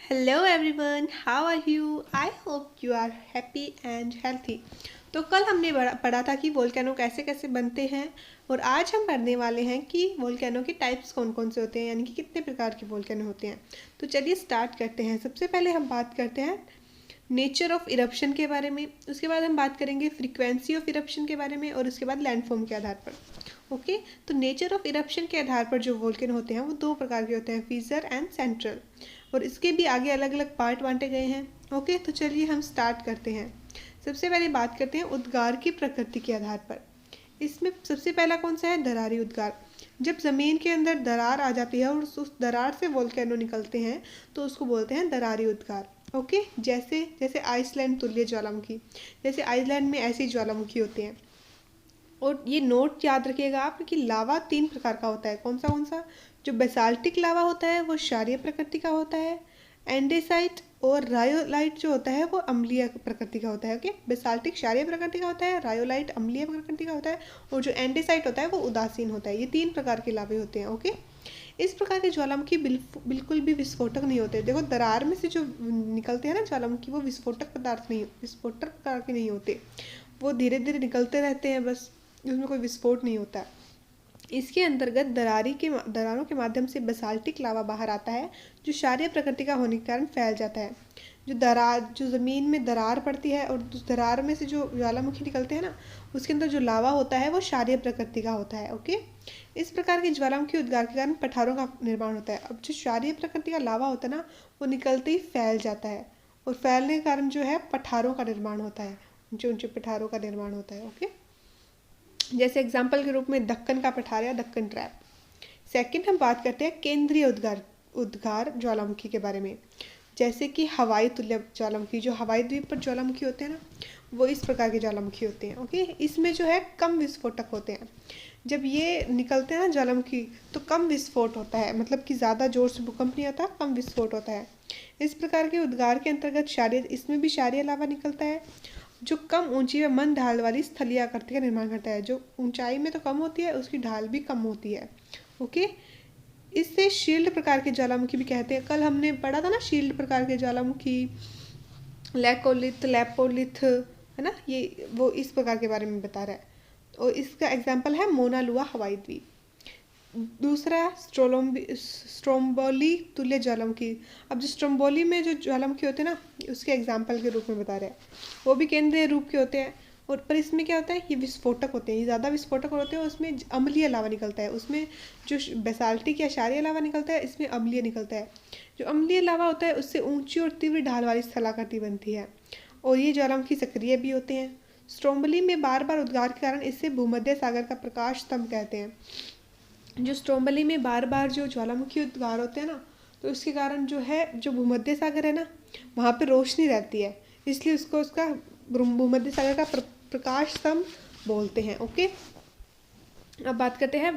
Hello everyone, how are you? I hope you are happy and healthy. तो कल हमने पढ़ा था कि वोल्केनो कैसे कैसे बनते हैं। और आज हम पढ़ने वाले हैं कि वोल्केनो के टाइप्स कौन कौन से होते हैं, यानी कि कितने प्रकार के वोल्केनो होते हैं। तो चलिए स्टार्ट करते हैं। सबसे पहले हम बात करते हैं नेचर ऑफ इरप्शन के बारे में। उसके बाद हम बात करेंगे फ्रीक्वेंसी ऑफ इरप्शन के बारे में, और उसके बाद लैंडफॉर्म के आधार पर। ओके, तो नेचर ऑफ इरप्शन के आधार पर जो वोल्केन होते हैं वो दो प्रकार के होते हैं, फीजर एंड सेंट्रल। और इसके भी आगे अलग अलग पार्ट बांटे गए हैं। ओके, तो चलिए हम स्टार्ट करते हैं। सबसे पहले बात करते हैं उद्गार की प्रकृति के आधार पर। इसमें सबसे पहला कौन सा है? दरारी उद्गार। जब ज़मीन के अंदर दरार आ जाती है और उस दरार से वोल्केनो निकलते हैं तो उसको बोलते हैं दरारी उद्गार। ओके, जैसे जैसे आइसलैंड तुल्य ज्वालामुखी, जैसे आइसलैंड में ऐसे ज्वालामुखी होते हैं। और ये नोट याद रखिएगा आप कि लावा तीन प्रकार का होता है। कौन सा कौन सा? जो बेसाल्टिक लावा होता है वो क्षारीय प्रकृति का होता है। एंडेसाइट और रायोलाइट जो होता है वो अम्लीय प्रकृति का होता है। ओके, बेसाल्टिक क्षारीय प्रकृति का होता है, रायोलाइट अम्लीय प्रकृति का होता है, और जो एंडेसाइट होता है वो उदासीन होता है। ये तीन प्रकार के लावे होते हैं। ओके, इस प्रकार के ज्वालामुखी बिल्कुल भी विस्फोटक नहीं होते। देखो, दरार में से जो निकलते हैं ना ज्वालामुखी, वो विस्फोटक प्रकार के नहीं होते। वो धीरे धीरे निकलते रहते हैं, बस उसमें कोई विस्फोट नहीं होता। इसके अंतर्गत दरारों के माध्यम से बेसाल्टिक लावा बाहर आता है, जो क्षारीय प्रकृति का होने के कारण फैल जाता है। जो ज़मीन में दरार पड़ती है और उस दरार में से जो ज्वालामुखी निकलते हैं ना, उसके अंदर जो लावा होता है वो क्षारीय प्रकृति का होता है। ओके, इस प्रकार के ज्वालामुखी उद्गार के कारण पठारों का निर्माण होता है। अब जो क्षारीय प्रकृति का लावा होता है ना, वो निकलते ही फैल जाता है, और फैलने के कारण जो है पठारों का निर्माण होता है, ऊंचे ऊंचे पठारों का निर्माण होता है। ओके, जैसे एग्जाम्पल के रूप में दक्कन का पठार या दक्कन ट्रैप। सेकंड हम बात करते हैं केंद्रीय उद्गार उद्गार ज्वालामुखी के बारे में। जैसे कि हवाई तुल्य ज्वालामुखी, जो हवाई द्वीप पर ज्वालामुखी होते हैं ना, वो इस प्रकार के ज्वालामुखी होते हैं। ओके, इसमें जो है कम विस्फोटक होते हैं। जब ये निकलते हैं ना ज्वालामुखी, तो कम विस्फोट होता है, मतलब कि ज़्यादा जोर से भूकंप नहीं आता, कम विस्फोट होता है। इस प्रकार के उद्गार के अंतर्गत इसमें भी क्षारीय लावा निकलता है, जो कम ऊंची व मंद ढाल वाली स्थलीय आकृति का निर्माण करता है। जो ऊंचाई में तो कम होती है, उसकी ढाल भी कम होती है। ओके, इससे शील्ड प्रकार के ज्वालामुखी भी कहते हैं। कल हमने पढ़ा था ना शील्ड प्रकार के ज्वालामुखी, लेपोलिथ, है ना, ये वो इस प्रकार के बारे में बता रहा है। और इसका एग्जाम्पल है मोना लुआ हवाई द्वीप। दूसरा स्ट्रोम्बोली तुल्य ज्वालामुखी। अब जो स्ट्रोम्बोली में जो ज्वालामुखी होते हैं ना, उसके एग्जाम्पल के रूप में बता रहे हैं। वो भी केंद्रीय रूप के होते हैं, और पर इसमें क्या होता है, ये विस्फोटक होते हैं, ये ज़्यादा विस्फोटक होते हैं। उसमें अम्लीय लावा निकलता है, उसमें जो बेसाल्टिक या क्षारीय लावा निकलता है, इसमें अम्लीय निकलता है। जो अम्लीय लावा होता है उससे ऊंची और तीव्र ढाल वाली स्थलाकृति बनती है, और ये ज्वालामुखी सक्रिय भी होते हैं। स्ट्रोम्बोली में बार बार उद्गार के कारण इसे भूमध्य सागर का प्रकाश स्तंभ कहते हैं। जो स्ट्रोम्बली में बार बार जो ज्वालामुखी उद्गार होते हैं ना, तो उसके कारण जो है, जो भूमध्य सागर है ना, वहाँ पे रोशनी रहती है, इसलिए उसको उसका भूमध्य सागर का प्रकाश स्तंभ बोलते हैं। ओके, अब बात करते हैं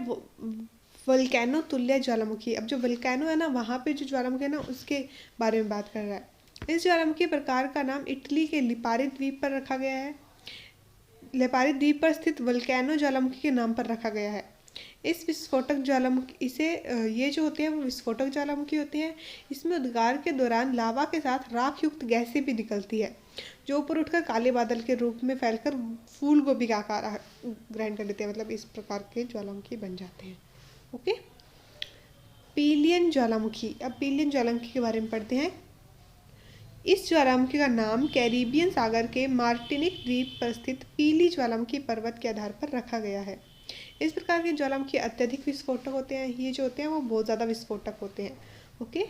वल्केनो तुल्य ज्वालामुखी। अब जो वल्केनो है ना, वहाँ पे जो ज्वालामुखी है ना, उसके बारे में बात कर रहा है। इस ज्वालामुखी प्रकार का नाम इटली के लिपारी द्वीप पर रखा गया है। लिपारी द्वीप पर स्थित वल्केनो ज्वालामुखी के नाम पर रखा गया है। इस विस्फोटक ज्वालामुखी ये जो होते हैं वो विस्फोटक ज्वालामुखी होते हैं। इसमें उद्गार के दौरान लावा के साथ राख युक्त गैसें भी निकलती है, जो ऊपर उठकर काले बादल के रूप में फैलकर फूल गोभी का आकार ग्रहण कर लेते हैं। मतलब इस प्रकार के ज्वालामुखी बन जाते हैं। ओके, पीलियन ज्वालामुखी। अब पीलियन ज्वालामुखी के बारे में पढ़ते हैं। इस ज्वालामुखी का नाम कैरिबियन सागर के मार्टिनिक द्वीप पर स्थित पीली ज्वालामुखी पर्वत के आधार पर रखा गया है। इस प्रकार के ज्वालामुखी अत्यधिक विस्फोटक होते हैं। ये जो होते हैं वो बहुत ज़्यादा विस्फोटक होते हैं। ओके,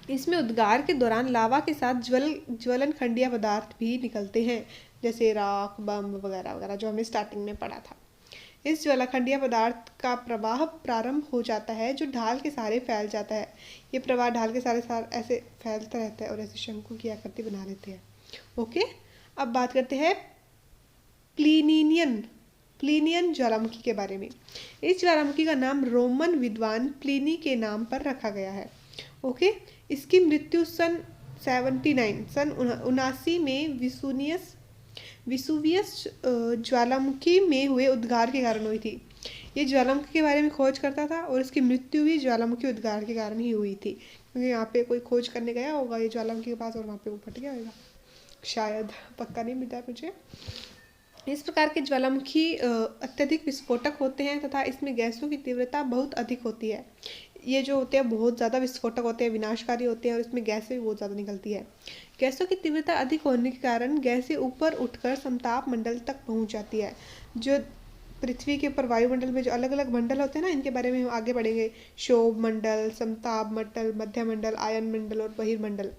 इसमें उद्गार के दौरान लावा के साथ ज्वलन खंडीय पदार्थ भी निकलते हैं, जैसे राख, बम वगैरह वगैरह, जो हमने स्टार्टिंग में पढ़ा था। इस ज्वालाखंडीय पदार्थ का प्रवाह प्रारंभ हो जाता है, जो ढाल के सहारे फैल जाता है। ये प्रवाह ढाल के सहारे ऐसे फैलता रहता है और ऐसे शंकु की आकृति बना लेते हैं। ओके, अब बात करते हैं प्लीनियन प्लीनियन ज्वालामुखी के बारे में। इस ज्वालामुखी का नाम रोमन विद्वान प्लिनी के नाम पर रखा गया है। ओके, इसकी मृत्यु सन 79 में विसुवियस ज्वालामुखी में हुए उद्गार के कारण हुई थी। ये ज्वालामुखी के बारे में खोज करता था और इसकी मृत्यु भी ज्वालामुखी उद्गार के कारण ही हुई थी, क्योंकि यहाँ पे कोई खोज करने गया होगा ये ज्वालामुखी के पास और वहाँ पे वो फट गया होगा शायद, पक्का नहीं मिलता मुझे। इस प्रकार के ज्वालामुखी अत्यधिक विस्फोटक होते हैं तथा इसमें गैसों की तीव्रता बहुत अधिक होती है। ये जो होते हैं बहुत ज़्यादा विस्फोटक होते हैं, विनाशकारी होते हैं और इसमें गैसें भी बहुत ज़्यादा निकलती है। गैसों की तीव्रता अधिक होने के कारण गैसें ऊपर उठकर समताप मंडल तक पहुंच जाती है। जो पृथ्वी के ऊपर वायुमंडल में जो अलग अलग मंडल होते हैं ना, इनके बारे में हम आगे पढ़ेंगे। शोभ मंडल, समताप मंडल, मध्य मंडल, आयन मंडल और बहिर्मंडल।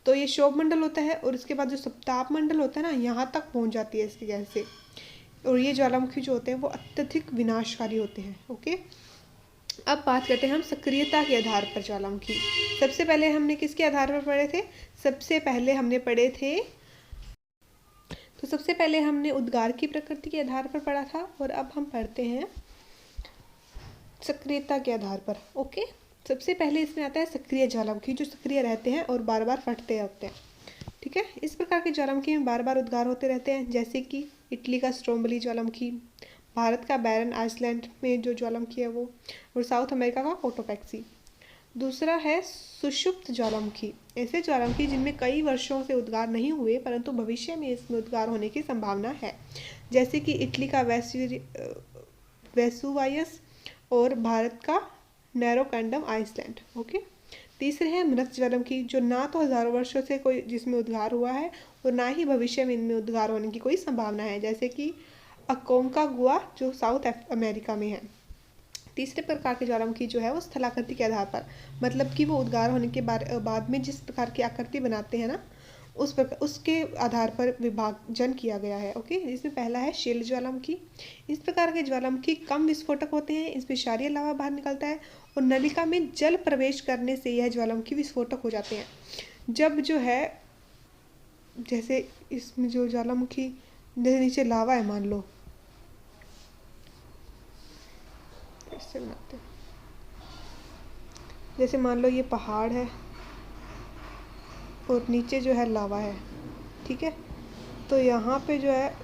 तो ये शोभ मंडल होता है और इसके बाद जो समताप मंडल होता है ना, यहाँ तक पहुँच जाती है इसकी गैसें। और ये ज्वालामुखी जो होते हैं वो अत्यधिक विनाशकारी होते हैं। ओके, अब बात करते हैं हम सक्रियता के आधार पर ज्वालामुखी। सबसे पहले हमने किसके आधार पर पढ़े थे? सबसे पहले हमने पढ़े थे, तो सबसे पहले हमने उद्गार की प्रकृति के आधार पर पढ़ा था और अब हम पढ़ते हैं सक्रियता के आधार पर। ओके, सबसे पहले इसमें आता है सक्रिय ज्वालामुखी, जो सक्रिय रहते हैं और बार बार फटते होते हैं। ठीक है, इस प्रकार के ज्वालामुखी में बार बार उद्गार होते रहते हैं, जैसे कि इटली का स्ट्रोम्बोली ज्वालामुखी, भारत का बैरन आइसलैंड में जो ज्वालामुखी है वो, और साउथ अमेरिका का कोटोपैक्सी। दूसरा है सुषुप्त ज्वालामुखी, ऐसे ज्वालामुखी जिनमें कई वर्षों से उद्गार नहीं हुए परंतु भविष्य में इसमें उद्गार होने की संभावना है, जैसे कि इटली का वेसुवायस और भारत का नैरोकैंडम आइसलैंड। ओके, तीसरे है मृत ज्वालामुखी, जो ना तो हजारों वर्षों से कोई जिसमें उद्गार हुआ है और ना ही भविष्य में इनमें उद्गार होने की कोई संभावना है, जैसे कि अकोंकागुआ जो साउथ अमेरिका में है। तीसरे प्रकार के ज्वालामुखी जो है वो स्थलाकृति के आधार पर, मतलब कि वो उद्गार होने के बाद में जिस प्रकार की आकृति बनाते हैं ना, उस प्रकार उसके आधार पर विभाजन किया गया है। ओके, इसमें पहला है शील ज्वालामुखी। इस प्रकार के ज्वालामुखी कम विस्फोटक होते हैं, इसमें क्षारीय लावा बाहर निकलता है और नलिका में जल प्रवेश करने से यह ज्वालामुखी विस्फोटक हो जाते हैं। जब जो है, जैसे इसमें जो ज्वालामुखी, जैसे नीचे लावा है मान लो, इससे बनाते हैं, जैसे मान लो ये पहाड़ है और नीचे जो है लावा है, ठीक है, तो यहाँ पे जो है,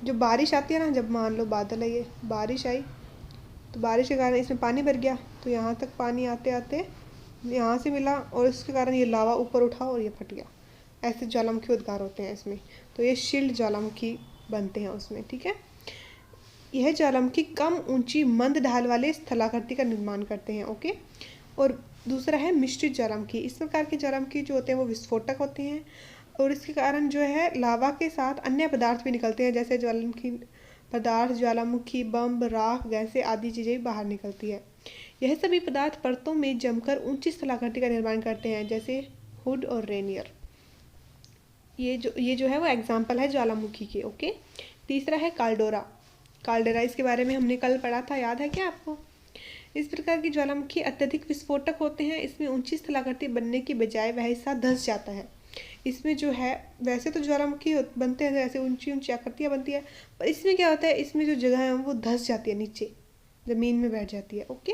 जो बारिश आती है ना, जब मान लो बादल है, ये बारिश आई तो बारिश के कारण इसमें पानी भर गया, तो यहाँ तक पानी आते आते यहाँ से मिला और इसके कारण ये लावा ऊपर उठा और ये फट गया। ऐसे ज्वालामुखी उद्गार होते हैं इसमें, तो ये शील्ड ज्वालामुखी बनते हैं उसमें। ठीक है, यह ज्वालामुखी कम ऊंची मंद ढाल वाले स्थलाकृति का निर्माण करते हैं। ओके, और दूसरा है मिश्रित ज्वालामुखी। इस प्रकार के ज्वालामुखी जो होते हैं वो विस्फोटक होते हैं और इसके कारण जो है लावा के साथ अन्य पदार्थ भी निकलते हैं, जैसे ज्वालामुखी पदार्थ, ज्वालामुखी बम, राख, गैसें आदि चीज़ें बाहर निकलती है। यह सभी पदार्थ परतों में जमकर ऊंची स्थलाकृति का निर्माण करते हैं, जैसे हुड और रेनियर। ये जो है वो एग्जाम्पल है ज्वालामुखी के। ओके, तीसरा है काल्डोरा। काल्डेरा, इसके बारे में हमने कल पढ़ा था, याद है क्या आपको? इस प्रकार की ज्वालामुखी अत्यधिक विस्फोटक होते हैं, इसमें ऊंची स्थलाकृति बनने की बजाय वह हिस्सा धंस जाता है। इसमें जो है, वैसे तो ज्वालामुखी बनते हैं ऐसे ऊंची ऊंची आकृतियाँ बनती है, पर इसमें क्या होता है, इसमें जो जगह है वो धंस जाती है, नीचे ज़मीन में बैठ जाती है। ओके,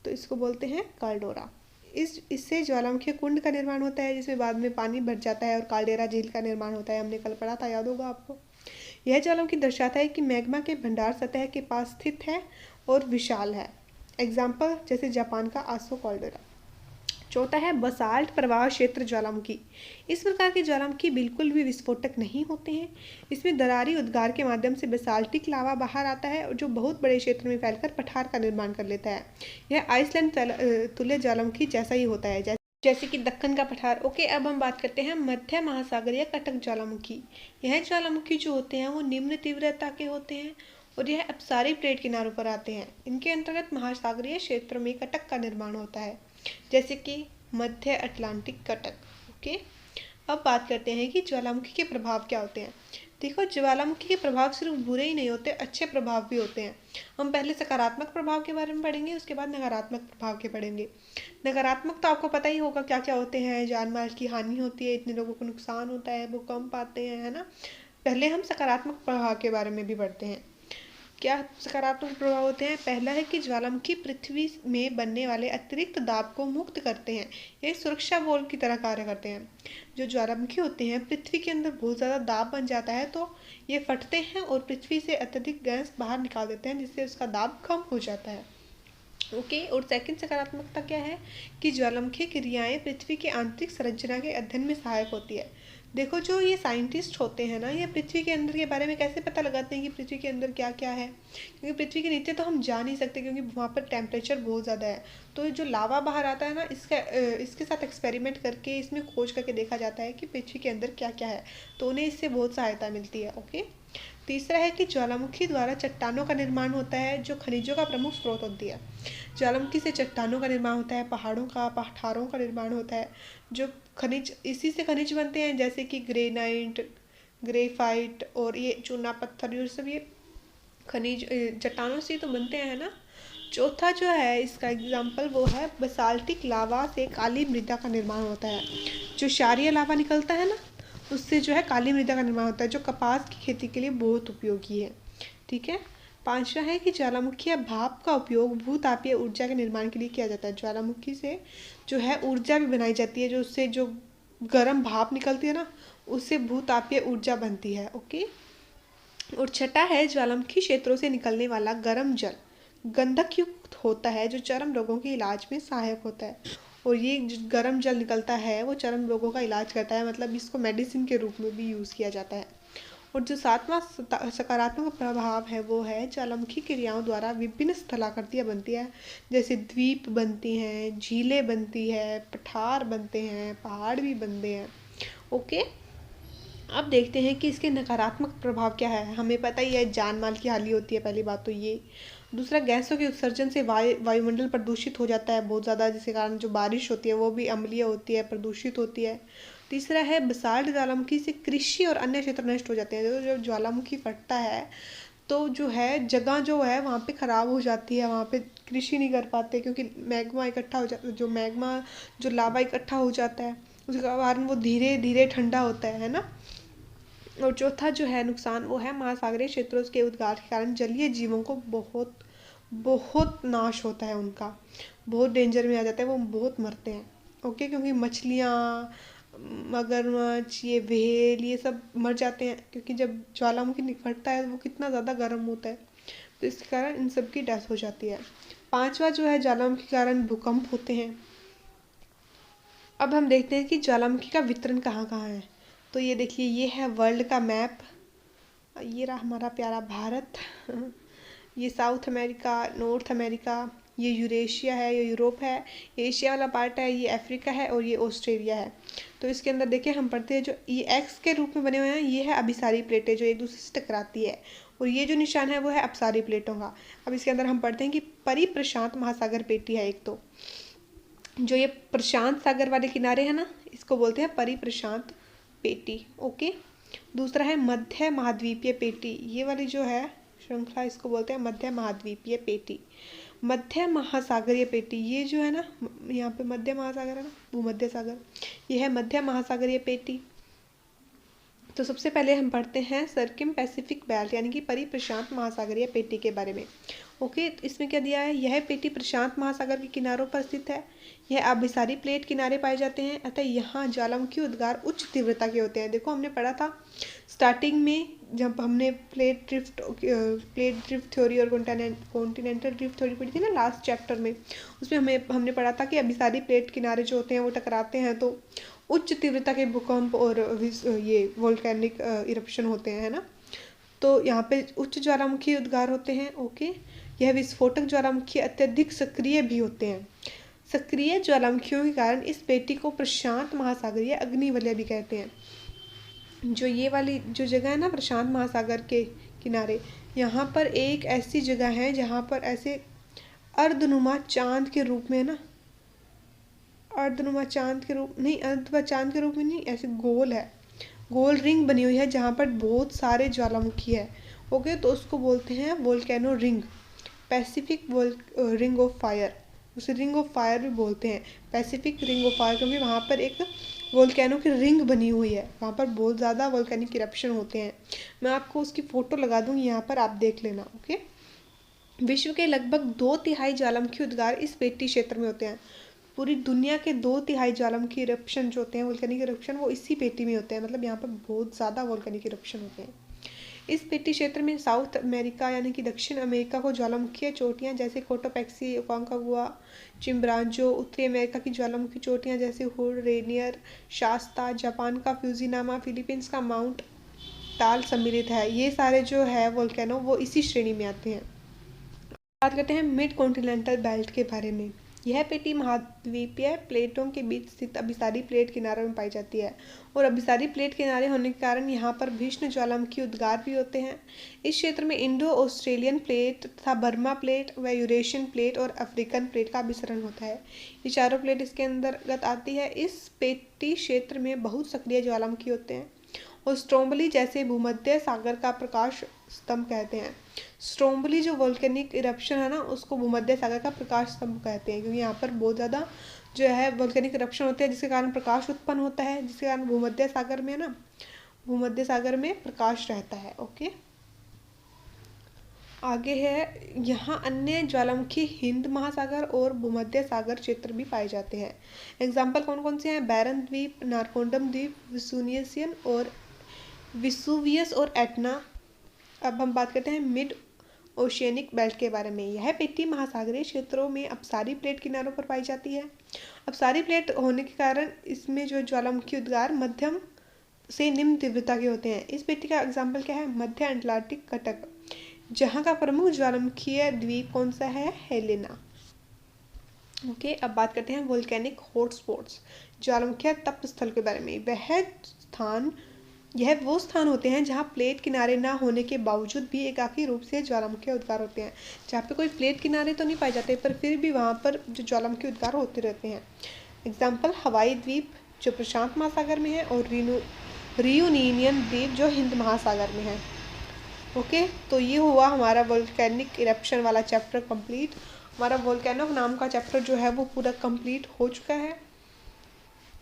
तो इसको बोलते हैं काल्डोरा। इससे ज्वालामुखी कुंड का निर्माण होता है, जिसमें बाद में पानी भर जाता है और काल्डेरा झील का निर्माण होता है। हमने कल पढ़ा था, याद होगा आपको। यह ज्वालामुखी दर्शाता है कि मैग्मा के भंडार सतह के पास स्थित है और विशाल है। एग्जाम्पल जैसे जापान का आसो काल्डेरा। चौथा है बसाल्ट प्रवाह क्षेत्र ज्वालामुखी। इस प्रकार के ज्वालामुखी बिल्कुल भी विस्फोटक नहीं होते हैं, इसमें दरारी उद्गार के माध्यम से बेसाल्टिक लावा बाहर आता है और जो बहुत बड़े क्षेत्र में फैलकर पठार का निर्माण कर लेता है। यह आइसलैंड तुल्य ज्वालामुखी जैसा ही होता है, जैसे कि दक्कन का पठार। ओके, अब हम बात करते हैं मध्य महासागरीय कटक ज्वालामुखी। यह ज्वालामुखी जो होते हैं वो निम्न तीव्रता के होते हैं और यह अपसारी प्लेट किनारों पर आते हैं। इनके अंतर्गत महासागरीय क्षेत्र में कटक का निर्माण होता है, जैसे कि मध्य अटलांटिक कटक। ओके, अब बात करते हैं कि ज्वालामुखी के प्रभाव क्या होते हैं। देखो, ज्वालामुखी के प्रभाव सिर्फ बुरे ही नहीं होते, अच्छे प्रभाव भी होते हैं। हम पहले सकारात्मक प्रभाव के बारे में पढ़ेंगे, उसके बाद नकारात्मक प्रभाव के पढ़ेंगे। नकारात्मक तो आपको पता ही होगा क्या क्या होते हैं, जान माल की हानि होती है, इतने लोगों को नुकसान होता है, भूकंप आते हैं, है ना। पहले हम सकारात्मक प्रभाव के बारे में भी पढ़ते हैं क्या सकारात्मक प्रभाव होते हैं? पहला है कि ज्वालामुखी पृथ्वी में बनने वाले अतिरिक्त दाब को मुक्त करते हैं। ये सुरक्षा वॉल्व की तरह कार्य करते हैं। जो ज्वालामुखी होते हैं, पृथ्वी के अंदर बहुत ज़्यादा दाब बन जाता है तो ये फटते हैं और पृथ्वी से अत्यधिक गैस बाहर निकाल देते हैं, जिससे उसका दाब कम हो जाता है। ओके। और सेकंड सकारात्मकता क्या है कि ज्वालामुखी क्रियाएं पृथ्वी के आंतरिक संरचना के अध्ययन में सहायक होती है। देखो, जो ये साइंटिस्ट होते हैं ना, ये पृथ्वी के अंदर के बारे में कैसे पता लगाते हैं कि पृथ्वी के अंदर क्या क्या है, क्योंकि पृथ्वी के नीचे तो हम जा नहीं सकते क्योंकि वहाँ पर टेम्परेचर बहुत ज़्यादा है। तो जो लावा बाहर आता है ना, इसके साथ एक्सपेरिमेंट करके इसमें खोज करके देखा जाता है कि पृथ्वी के अंदर क्या क्या है, तो उन्हें इससे बहुत सहायता मिलती है। ओके। तीसरा है कि ज्वालामुखी द्वारा चट्टानों का निर्माण होता है, जो खनिजों का प्रमुख स्रोत होती है। ज्वालामुखी से चट्टानों का निर्माण होता है, पठारों का निर्माण होता है, जो खनिज इसी से खनिज बनते हैं, जैसे कि ग्रेनाइट, ग्रेफाइट और ये चूना पत्थर, ये सब ये खनिज चट्टानों से तो बनते हैं ना। चौथा जो है इसका एग्जाम्पल वो है बसाल्टिक लावा से काली मृदा का निर्माण होता है। जो क्षारीय लावा निकलता है ना, उससे जो है काली मृदा का निर्माण होता है, जो कपास की खेती के लिए बहुत उपयोगी है। ठीक है। पांचवा है कि ज्वालामुखी या भाप का उपयोग भूतापीय ऊर्जा के निर्माण के लिए किया जाता है। ज्वालामुखी से जो है ऊर्जा भी बनाई जाती है, जो उससे जो गर्म भाप निकलती है ना, उससे भूतापीय ऊर्जा बनती है। ओके। और छठा है ज्वालामुखी क्षेत्रों से निकलने वाला गर्म जल गंधक युक्त होता है, जो चर्म रोगों के इलाज में सहायक होता है। और ये जो गर्म जल निकलता है वो चर्म रोगों का इलाज करता है, मतलब इसको मेडिसिन के रूप में भी यूज़ किया जाता है। और जो सातवां सकारात्मक प्रभाव है वो है ज्वालामुखी क्रियाओं द्वारा विभिन्न स्थलाकृतियाँ बनती है, जैसे द्वीप बनती हैं, झीलें बनती है, पठार बनते हैं, पहाड़ भी बनते हैं। ओके। अब देखते हैं कि इसके नकारात्मक प्रभाव क्या है। हमें पता ही है जान माल की हानि होती है, पहली बात तो ये। दूसरा, गैसों के उत्सर्जन से वायुमंडल प्रदूषित हो जाता है बहुत ज़्यादा, जिसके कारण जो बारिश होती है वो भी अम्लीय होती है, प्रदूषित होती है। तीसरा है बसाल्ट ज्वालामुखी से कृषि और अन्य क्षेत्र नष्ट हो जाते हैं। जो ज्वालामुखी फटता है तो जो है जगह जो है वहाँ पे ख़राब हो जाती है, वहाँ पे कृषि नहीं कर पाते, क्योंकि मैग्मा इकट्ठा हो जाता, जो लावा इकट्ठा हो जाता है, उसके कारण वो धीरे धीरे ठंडा होता है ना। और चौथा जो है नुकसान वो है महासागरीय क्षेत्रों के उद्गार के कारण जलीय जीवों को बहुत बहुत नाश होता है, उनका बहुत डेंजर में आ जाता है, वो बहुत मरते हैं। ओके। क्योंकि मछलियाँ, मगरमच्छ, ये व्हेल, ये सब मर जाते हैं, क्योंकि जब ज्वालामुखी फटता है वो कितना ज़्यादा गर्म होता है, तो इसके कारण इन सब की डेथ हो जाती है। पांचवा जो है ज्वालामुखी के कारण भूकंप होते हैं। अब हम देखते हैं कि ज्वालामुखी का वितरण कहाँ कहाँ है। तो ये देखिए, ये है वर्ल्ड का मैप, ये रहा हमारा प्यारा भारत। ये साउथ अमेरिका, नॉर्थ अमेरिका, ये यूरेशिया है, ये यूरोप है, एशिया वाला पार्ट है, ये अफ्रीका है और ये ऑस्ट्रेलिया है। तो इसके अंदर देखिए हम पढ़ते हैं, जो ये एक्स के रूप में बने हुए हैं, ये है अभिसारी प्लेटें जो एक दूसरे से टकराती है, और ये जो निशान है वो है अपसारी प्लेटों का। अब इसके अंदर हम पढ़ते हैं कि परिप्रशांत महासागर पेटी है एक, तो जो ये प्रशांत सागर वाले किनारे हैं ना, इसको बोलते हैं परिप्रशांत पेटी। ओके। दूसरा है मध्य महाद्वीपीय पेटी, ये वाली जो है श्रृंखला, इसको बोलते हैं मध्य महाद्वीपीय पेटी। मध्य महासागरीय पेटी, ये जो है ना, यहाँ पे मध्य महासागर है ना, भूमध्य सागर, ये है मध्य महासागरीय पेटी। तो सबसे पहले हम पढ़ते हैं सर्किम पैसिफिक बेल्ट, यानी कि परिप्रशांत महासागरीय पेटी के बारे में। ओके। तो इसमें क्या दिया है, यह पेटी प्रशांत महासागर के किनारों पर स्थित है। यह अभिसारी प्लेट किनारे पाए जाते हैं, अतः यहाँ ज्वालामुखी उद्गार उच्च तीव्रता के होते हैं। देखो, हमने पढ़ा था स्टार्टिंग में, जब हमने प्लेट ड्रिफ्ट थ्योरी और कॉन्टिनेंटल ड्रिफ्ट थ्योरी पढ़ी थी ना लास्ट चैप्टर में, उसमें हमने पढ़ा था कि अभिसारी प्लेट किनारे जो होते हैं वो टकराते हैं तो उच्च तीव्रता के भूकंप और ये वोल्केनिक इरप्शन होते हैं, है ना। तो यहाँ पे उच्च ज्वालामुखी उद्गार होते हैं। ओके। यह विस्फोटक ज्वालामुखी अत्यधिक सक्रिय भी होते हैं। सक्रिय ज्वालामुखियों के कारण इस पेटी को प्रशांत महासागरीय अग्निवलय भी कहते हैं। जो ये वाली जो जगह है ना प्रशांत महासागर के किनारे, यहाँ पर एक ऐसी जगह है जहाँ पर ऐसे अर्धनुमा चांद के रूप में ना, अर्धनुमा चांद के रूप नहीं, अर्धवा चांद के रूप में नहीं, ऐसे गोल है, गोल रिंग बनी हुई है जहाँ पर बहुत सारे ज्वालामुखी है। ओके। तो उसको बोलते हैं volcano ring, Pacific ring of fire, उसे रिंग ऑफ फायर भी बोलते हैं, पैसिफिक रिंग ऑफ फायर, क्योंकि वहाँ पर एक वोल्केनो की रिंग बनी हुई है, वहाँ पर बहुत ज़्यादा वोल्केनिक इरप्शन होते हैं। मैं आपको उसकी फ़ोटो लगा दूँगी यहाँ पर, आप देख लेना। ओके। विश्व के लगभग 2/3 ज्वालामुखी उद्गार इस पेटी क्षेत्र में होते हैं। पूरी दुनिया के 2/3 ज्वालामुखी इरप्शन जो होते हैं, वोल्केनिक इरप्शन, वो इसी पेटी में होते हैं। मतलब यहाँ पर बहुत ज़्यादा वोल्केनिक इरप्शन होते हैं। इस पेटी क्षेत्र में साउथ अमेरिका यानी कि दक्षिण अमेरिका को ज्वालामुखी चोटियाँ जैसे कोटोपैक्सी, ओकांकागुआ, चिम्ब्रांजो, उत्तरी अमेरिका की ज्वालामुखी चोटियाँ जैसे हुड, रेनियर, शास्ता, जापान का फ्यूजिनामा, फिलीपींस का माउंट ताल सम्मिलित है। ये सारे जो है वोल्केनो वो इसी श्रेणी में आते हैं। बात करते हैं मिड कॉन्टिनेंटल बेल्ट के बारे में। यह पेटी महाद्वीपीय प्लेटों के बीच स्थित अभिसारी प्लेट किनारों में पाई जाती है और अभिसारी प्लेट किनारे होने के कारण यहाँ पर भीषण ज्वालामुखी उद्गार भी होते हैं। इस क्षेत्र में इंडो ऑस्ट्रेलियन प्लेट तथा बर्मा प्लेट व यूरेशियन प्लेट और अफ्रीकन प्लेट का अभिसरण होता है। ये चारों प्लेट इसके अंतर्गत आती है। इस पेटी क्षेत्र में बहुत सक्रिय ज्वालामुखी होते हैं और स्ट्रोम्बली जैसे भूमध्य सागर का प्रकाश स्तंभ कहते हैं। स्ट्रोम्बली जो वोल्केनिक इरप्शन है ना, उसको भूमध्य सागर का प्रकाश स्तंभ कहते हैं, क्योंकि यहाँ पर बहुत ज़्यादा जो है वोल्केनिक इरप्शन होते हैं, जिसके कारण प्रकाश उत्पन्न होता है, जिसके कारण भूमध्य सागर में ना, भूमध्य सागर में प्रकाश रहता है। ओके, आगे है यहाँ अन्य ज्वालामुखी हिंद महासागर और भूमध्य सागर क्षेत्र भी पाए जाते हैं। एग्जाम्पल कौन कौन से हैं? बैरन द्वीप, नारकोंडम द्वीप, विसुवियस और एटना। अब हम बात करते हैं मिड ओशियनिक बेल्ट के बारे में। यह पेटी महासागरीय क्षेत्रों में अपसारी प्लेट किनारों पर पाई जाती है। अपसारी प्लेट होने के कारण इसमें जो ज्वालामुखी उद्गार मध्यम से निम्न तीव्रता के होते हैं। इस पेटी का एग्जाम्पल क्या है? मध्य अटलांटिक कटक, जहाँ का प्रमुख ज्वालामुखीय द्वीप कौन सा है? हेलेना। ओके, अब बात करते हैं वोल्केनिक हॉटस्पॉट्स, ज्वालामुखीय तप स्थल के बारे में। यह वो स्थान होते हैं जहाँ प्लेट किनारे ना होने के बावजूद भी एकाकी रूप से ज्वालामुखी उद्गार होते हैं। जहाँ पे कोई प्लेट किनारे तो नहीं पाए जाते, पर फिर भी वहाँ पर जो ज्वालामुखी उद्गार होते रहते हैं। एग्जाम्पल हवाई द्वीप जो प्रशांत महासागर में है और रियूनियन द्वीप जो हिंद महासागर में है। ओके, तो ये हुआ हमारा वोल्केनिक इरप्शन वाला चैप्टर कंप्लीट। हमारा वोल्केनो नाम का चैप्टर जो है वो पूरा कंप्लीट हो चुका है।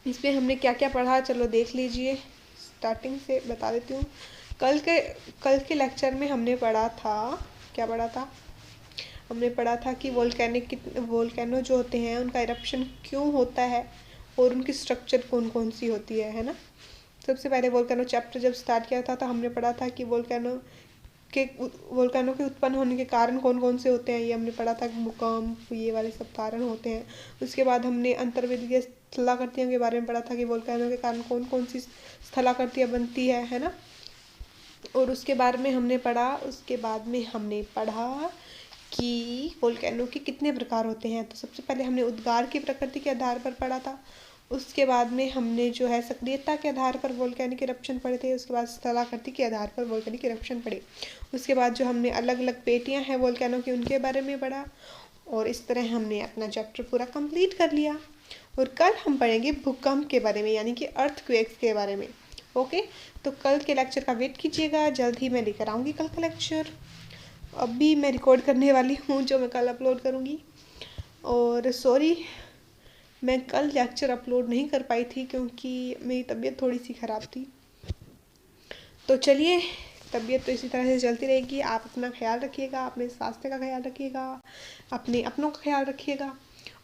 इसमें हमने क्या क्या पढ़ा, चलो देख लीजिए। स्टार्टिंग से बता देती हूँ। कल के लेक्चर में हमने पढ़ा था, क्या पढ़ा था? हमने पढ़ा था कि वोल्केनो जो होते हैं उनका इरप्शन क्यों होता है और उनकी स्ट्रक्चर कौन कौन सी होती है ना। सबसे पहले वोल्केनो चैप्टर जब स्टार्ट किया था तो हमने पढ़ा था कि वोल्केनो के उत्पन्न होने के कारण कौन कौन से होते हैं। ये हमने पढ़ा था, भूकंप, ये वाले सब कारण होते हैं। उसके बाद हमने अंतर्वेदीय स्थलाकृतियों के बारे में पढ़ा था कि वोल्केनो के कारण कौन कौन सी स्थलाकृतियाँ बनती है ना। और उसके बाद में हमने पढ़ा कि वोल्केनो के कितने प्रकार होते हैं। तो सबसे पहले हमने उद्गार की प्रकृति के आधार पर पढ़ा था। उसके बाद में हमने जो है सक्रियता के आधार पर वोल्केनिक इरप्शन पढ़े थे। उसके बाद स्थलाकृति के आधार पर वोल्केनिक इरप्शन पढ़े। उसके बाद जो हमने अलग अलग पेटियां हैं वोल्केनो की, उनके बारे में पढ़ा। और इस तरह हमने अपना चैप्टर पूरा कंप्लीट कर लिया। और कल हम पढ़ेंगे भूकंप के बारे में, यानी कि अर्थक्वेक्स के बारे में। ओके, तो कल के लेक्चर का वेट कीजिएगा, जल्द ही मैं लेकर आऊँगी कल का लेक्चर। अभी मैं रिकॉर्ड करने वाली हूँ जो मैं कल अपलोड करूँगी। और सॉरी, मैं कल लेक्चर अपलोड नहीं कर पाई थी क्योंकि मेरी तबीयत थोड़ी सी ख़राब थी। तो चलिए, तबीयत तो इसी तरह से चलती रहेगी। आप अपना ख्याल रखिएगा, अपने स्वास्थ्य का ख्याल रखिएगा, अपनों का ख्याल रखिएगा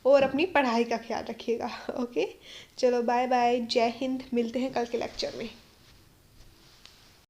और अपनी पढ़ाई का ख्याल रखिएगा। ओके, चलो बाय बाय, जय हिंद, मिलते हैं कल के लेक्चर में।